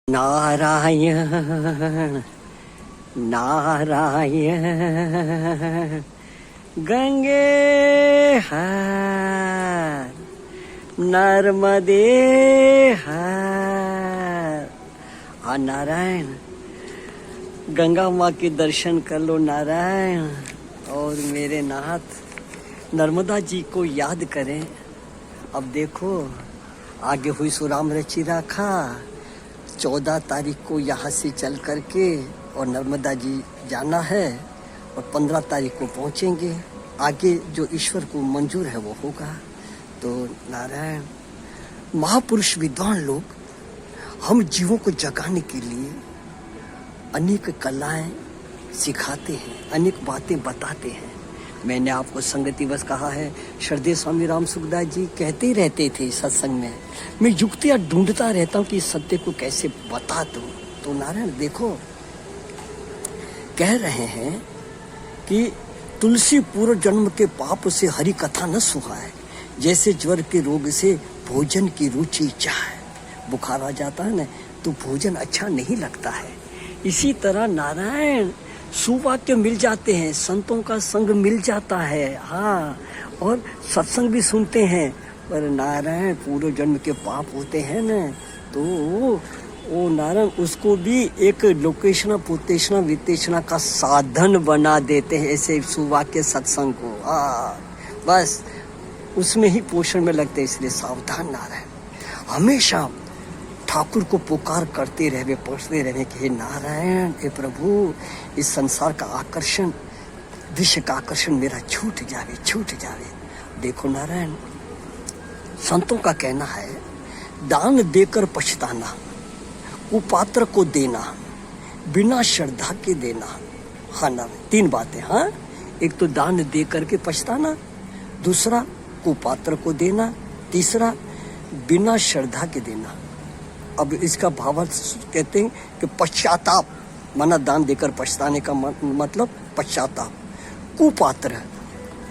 नारायण नारायण गंगे हर नर्मदे हर। नारायण गंगा माँ के दर्शन कर लो नारायण, और मेरे नाथ नर्मदा जी को याद करें। अब देखो आगे हुई सुराम रची राखा 14 तारीख को यहाँ से चल करके और नर्मदा जी जाना है और 15 तारीख को पहुँचेंगे। आगे जो ईश्वर को मंजूर है वो होगा। तो नारायण महापुरुष विद्वान लोग हम जीवों को जगाने के लिए अनेक कलाएं सिखाते हैं, अनेक बातें बताते हैं। मैंने आपको संगति बस कहा है, श्रद्धेय स्वामी राम सुखदास जी कहते ही रहते थे सत्संग में, मैं युक्तियां ढूंढता रहता हूँ कि सत्य को कैसे बता दूं। तो नारायण देखो कह रहे हैं कि तुलसी पूर्व जन्म के पाप से हरि कथा न सुहाए, जैसे ज्वर के रोग से भोजन की रुचि चाहे। बुखार आ जाता है ना तो भोजन अच्छा नहीं लगता है। इसी तरह नारायण सुवाक्य मिल जाते हैं, संतों का संग मिल जाता है, हाँ, और सत्संग भी सुनते हैं। पर नारायण पूर्व जन्म के पाप होते हैं ना, तो वो नारायण उसको भी एक लोकेशना पुतेशना वितेशना का साधन बना देते हैं, ऐसे सुवाक्य सत्संग को। बस उसमें ही पोषण में लगते हैं। इसलिए सावधान नारायण, हमेशा ठाकुर को पुकार करते रहे, पहुँचते रहे कि हे नारायण, हे प्रभु, इस संसार का आकर्षण, विश्व का आकर्षण मेरा छूट जावे, छूट जावे। देखो नारायण संतों का कहना है, दान देकर पछताना, कुपात्र को देना, बिना श्रद्धा के देना। हाँ ना, 3 बातें। हाँ, एक तो दान दे करके पछताना, दूसरा कुपात्र को देना, तीसरा बिना श्रद्धा के देना। अब इसका भावार्थ कहते हैं कि पश्चाताप, माना दान देकर पछताने का मतलब पश्चाताप। कुपात्र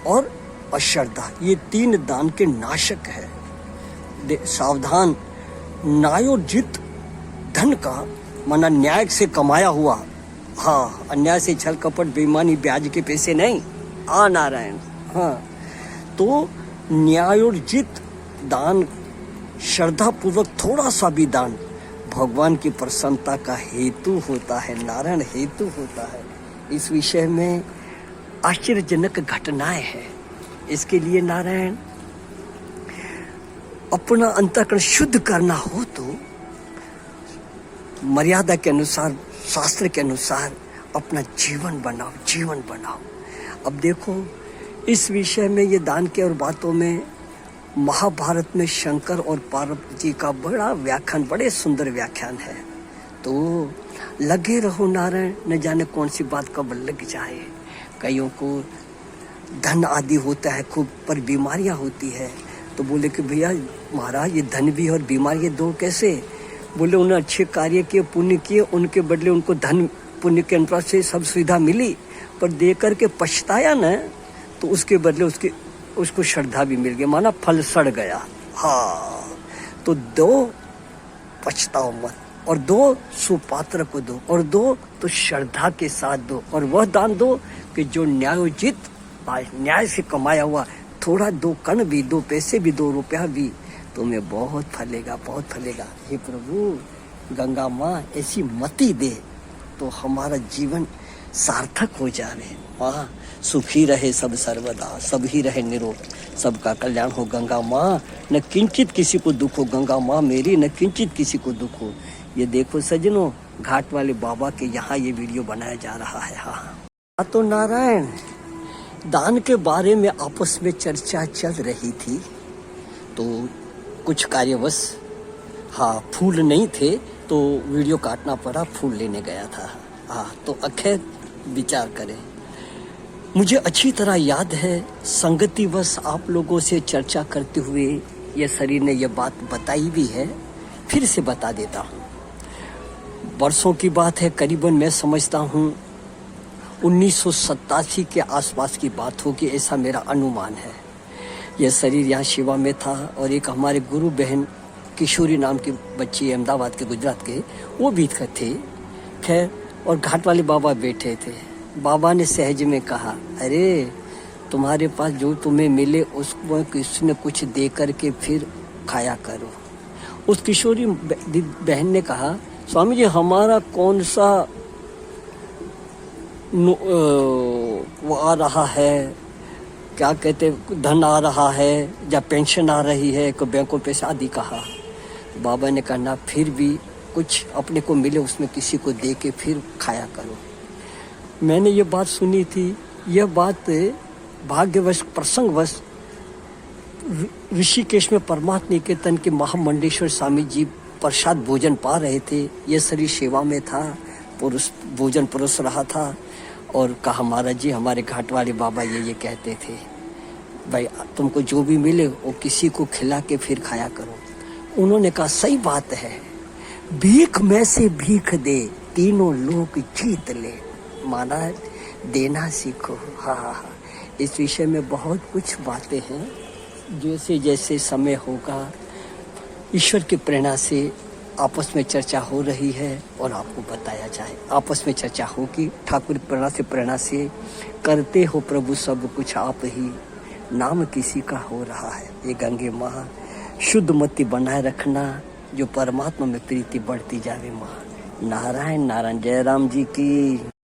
और अश्रद्धा, ये 3 दान के नाशक है। सावधान, न्यायोजित धन का माना न्याय से कमाया हुआ, हाँ, अन्याय से छल कपट बेईमानी ब्याज के पैसे नहीं। नारायण, हाँ, तो न्यायोजित दान, श्रद्धा पूर्वक थोड़ा सा भी दान भगवान की प्रसन्नता का हेतु होता है। नारायण हेतु होता है। इस विषय में आश्चर्यजनक घटनाएं हैं। इसके लिए नारायण अपना अंतःकरण शुद्ध करना हो तो मर्यादा के अनुसार, शास्त्र के अनुसार अपना जीवन बनाओ, जीवन बनाओ। अब देखो इस विषय में, ये दान के और बातों में महाभारत में शंकर और पार्वती जी का बड़ा व्याख्यान, बड़े सुंदर व्याख्यान है। तो लगे रहो नारायण, न जाने कौन सी बात कब लग जाए। कईयों को धन आदि होता है खूब, पर बीमारियां होती है। तो बोले कि भैया महाराज, ये धन भी और बीमारी दो कैसे? बोले उन्हें अच्छे कार्य किए, पुण्य किए, उनके बदले उनको धन पुण्य के अनुसार से सब सुविधा मिली, पर दे करके पछताया न, तो उसके बदले उसको श्रद्धा भी मिल गई, माना फल सड़ गया। हाँ, तो 2 पछताओ मत, और 2 सुपात्र को दो, और 2 तो श्रद्धा के साथ दो। और वह दान दो कि जो न्यायोजित, न्याय से कमाया हुआ, थोड़ा 2 कण भी, 2 पैसे भी, 2 रुपया भी, तुम्हें बहुत फलेगा, बहुत फलेगा। हे प्रभु गंगा माँ ऐसी मति दे तो हमारा जीवन सार्थक हो जाए। माँ सुखी रहे सब सर्वदा, सब ही रहे निरोग, सबका कल्याण हो गंगा माँ, न किंचित किसी को दुख हो गंगा माँ मेरी, न किंचित किसी को दुख हो। ये देखो सजनों, घाट वाले बाबा के यहाँ ये वीडियो बनाया जा रहा है। हाँ, तो नारायण दान के बारे में आपस में चर्चा चल रही थी, तो कुछ कार्यवश, हाँ, फूल नहीं थे तो वीडियो काटना पड़ा, फूल लेने गया था। हाँ, तो अखैर विचार करें। मुझे अच्छी तरह याद है, संगतिवश आप लोगों से चर्चा करते हुए ये शरीर ने यह बात बताई भी है, फिर से बता देता हूँ। वर्षों की बात है, करीबन मैं समझता हूँ 1987 के आसपास की बात होगी, ऐसा मेरा अनुमान है। यह शरीर यहाँ शिवा में था और एक हमारे गुरु बहन किशोरी नाम की बच्ची अहमदाबाद के, गुजरात के, वो भी थे। खैर, और घाट वाले बाबा बैठे थे। बाबा ने सहज में कहा, अरे तुम्हारे पास जो तुम्हें मिले उसको किसी ने कुछ दे करके फिर खाया करो। उस किशोरी बहन ने कहा, स्वामी जी हमारा कौन सा वो आ रहा है, क्या कहते, धन आ रहा है या पेंशन आ रही है, कोई बैंकों पैसे आदि कहा। बाबा ने कहा ना, फिर भी कुछ अपने को मिले उसमें किसी को दे के फिर खाया करो। मैंने ये बात सुनी थी। यह बात भाग्यवश, प्रसंगवश ऋषिकेश में परमात्मा निकेतन के महामंडेश्वर स्वामी जी प्रसाद भोजन पा रहे थे। ये शरीर सेवा में था, भोजन परोस रहा था और कहा, महाराज जी हमारे घाट वाले बाबा ये कहते थे, भाई तुमको जो भी मिले वो किसी को खिला के फिर खाया करो। उन्होंने कहा, सही बात है, भीख में से भीख दे, तीनों लोग जीत ले। महाराज देना सीखो। हाँ, इस विषय में बहुत कुछ बातें हैं। जैसे जैसे समय होगा, ईश्वर की प्रेरणा से आपस में चर्चा हो रही है और आपको बताया जाए। आपस में चर्चा होगी, ठाकुर प्रेरणा से करते हो प्रभु सब कुछ आप ही, नाम किसी का हो रहा है। ये गंगे माँ शुद्ध मति बनाए रखना, जो परमात्मा में प्रीति बढ़ती जावे माँ। नारायण नारायण। जय राम जी की।